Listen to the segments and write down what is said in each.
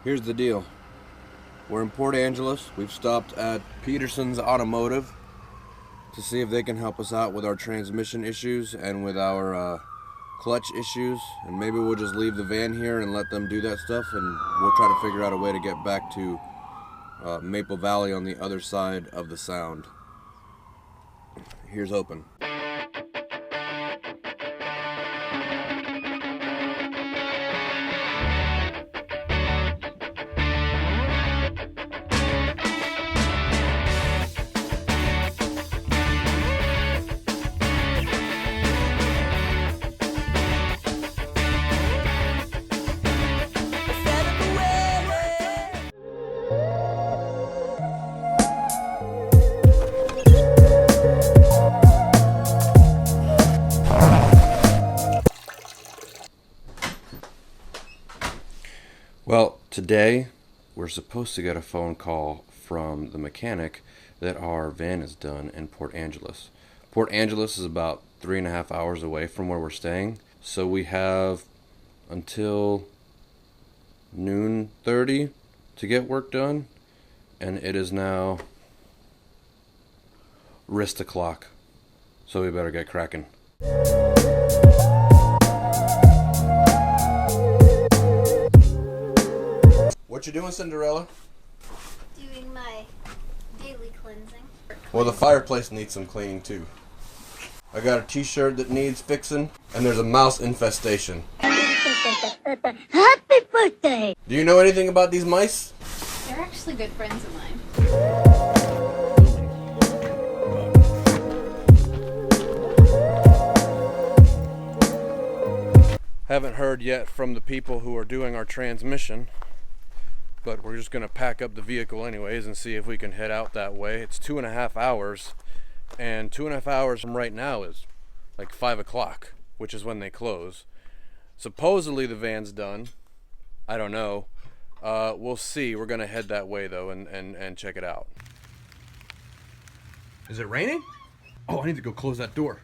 Here's the deal. We're in Port Angeles. We've stopped at Peterson's Automotive to see if they can help us out with our transmission issues and with our clutch issues. And maybe we'll just leave the van here and let them do that stuff, and we'll try to figure out a way to get back to Maple Valley on the other side of the Sound. Here's hoping. Well, today we're supposed to get a phone call from the mechanic that our van is done in Port Angeles. Port Angeles is about 3.5 hours away from where we're staying, so we have until noon 30 to get work done, and it is now wrist o'clock, so we better get cracking. What you doing, Cinderella? Doing my daily cleansing. Well, the fireplace needs some cleaning too. I got a t-shirt that needs fixing, and there's a mouse infestation. Happy birthday! Do you know anything about these mice? They're actually good friends of mine. Haven't heard yet from the people who are doing our transmission, but we're just gonna pack up the vehicle anyways and see if we can head out that way. It's 2.5 hours, and 2.5 hours from right now is like 5 o'clock, which is when they close. Supposedly the van's done. I don't know. We'll see. We're gonna head that way though and check it out. Is it raining? Oh, I need to go close that door.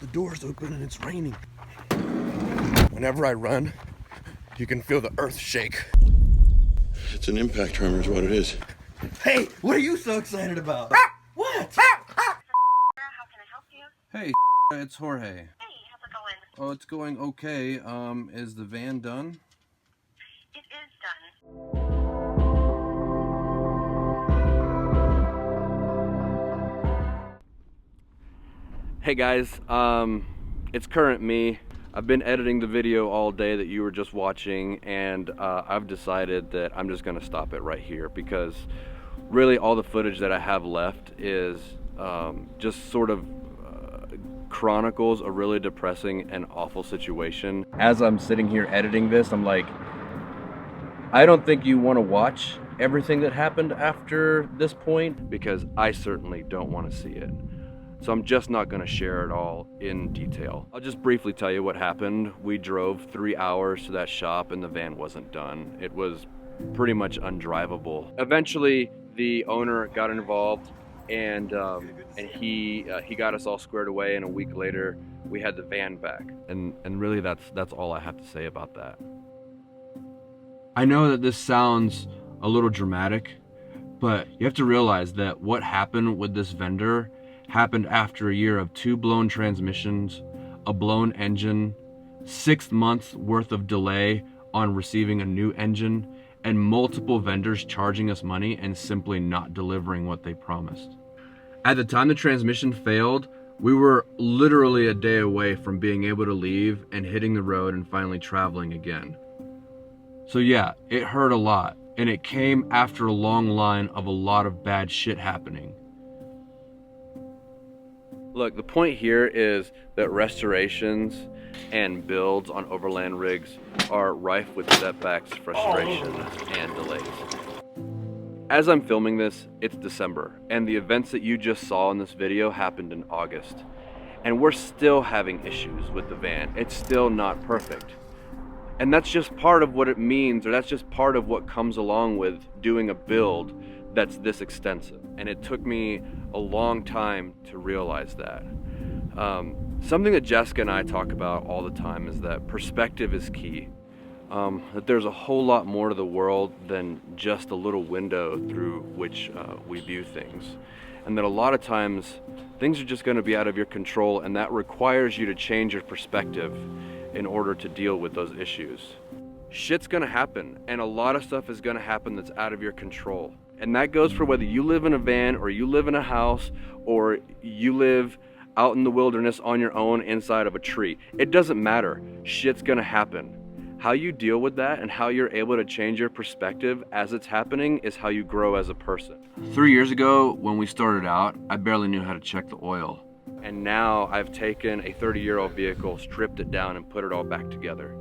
The door's open and it's raining. Whenever I run, you can feel the earth shake. It's an impact tremor is what it is. Hey, what are you so excited about? What? How can I help you? Hey, it's Jorge. Hey, how's it going? Oh, it's going okay. Is the van done? It is done. Hey guys, it's current me. I've been editing the video all day that you were just watching, and I've decided that I'm just gonna stop it right here because really all the footage that I have left is just sort of chronicles a really depressing and awful situation. As I'm sitting here editing this, I'm like, I don't think you want to watch everything that happened after this point, because I certainly don't want to see it. So I'm just not going to share it all in detail. I'll just briefly tell you what happened. We drove 3 hours to that shop and the van wasn't done. It was pretty much undrivable. Eventually, the owner got involved, and he got us all squared away, and a week later we had the van back. And really that's all I have to say about that. I know that this sounds a little dramatic, but you have to realize that what happened with this vendor happened after a year of 2 blown transmissions, a blown engine, 6 months worth of delay on receiving a new engine, and multiple vendors charging us money and simply not delivering what they promised. At the time the transmission failed, we were literally a day away from being able to leave and hitting the road and finally traveling again. So yeah, it hurt a lot, and it came after a long line of a lot of bad shit happening. Look, the point here is that restorations and builds on overland rigs are rife with setbacks, frustrations, and delays. As I'm filming this, it's December, and the events that you just saw in this video happened in August. And we're still having issues with the van. It's still not perfect. And that's just part of what it means, or that's just part of what comes along with doing a build that's this extensive. And it took me a long time to realize that. Something that Jessica and I talk about all the time is that perspective is key. That there's a whole lot more to the world than just a little window through which we view things. And that a lot of times things are just going to be out of your control, and that requires you to change your perspective in order to deal with those issues. Shit's going to happen, and a lot of stuff is going to happen that's out of your control. And that goes for whether you live in a van or you live in a house or you live out in the wilderness on your own inside of a tree. It doesn't matter. Shit's going to happen. How you deal with that and how you're able to change your perspective as it's happening is how you grow as a person. 3 years ago, when we started out, I barely knew how to check the oil. And now I've taken a 30-year-old vehicle, stripped it down, and put it all back together.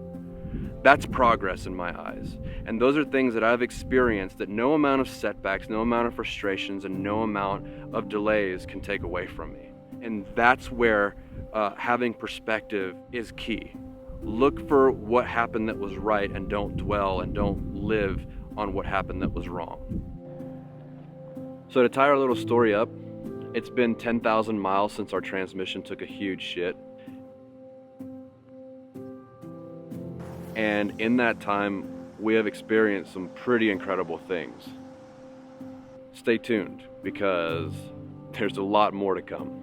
That's progress in my eyes. And those are things that I've experienced that no amount of setbacks, no amount of frustrations, and no amount of delays can take away from me. And that's where having perspective is key. Look for what happened that was right and don't dwell and don't live on what happened that was wrong. So to tie our little story up, it's been 10,000 miles since our transmission took a huge shit. And in that time, we have experienced some pretty incredible things. Stay tuned, because there's a lot more to come.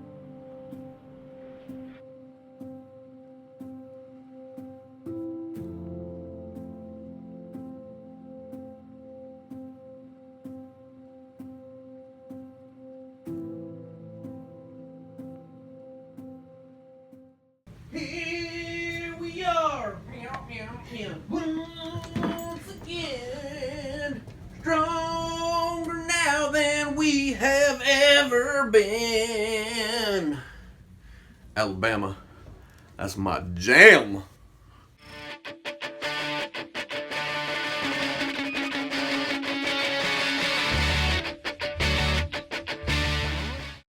Here we are, once again, stronger now than we have ever been. Alabama, that's my jam.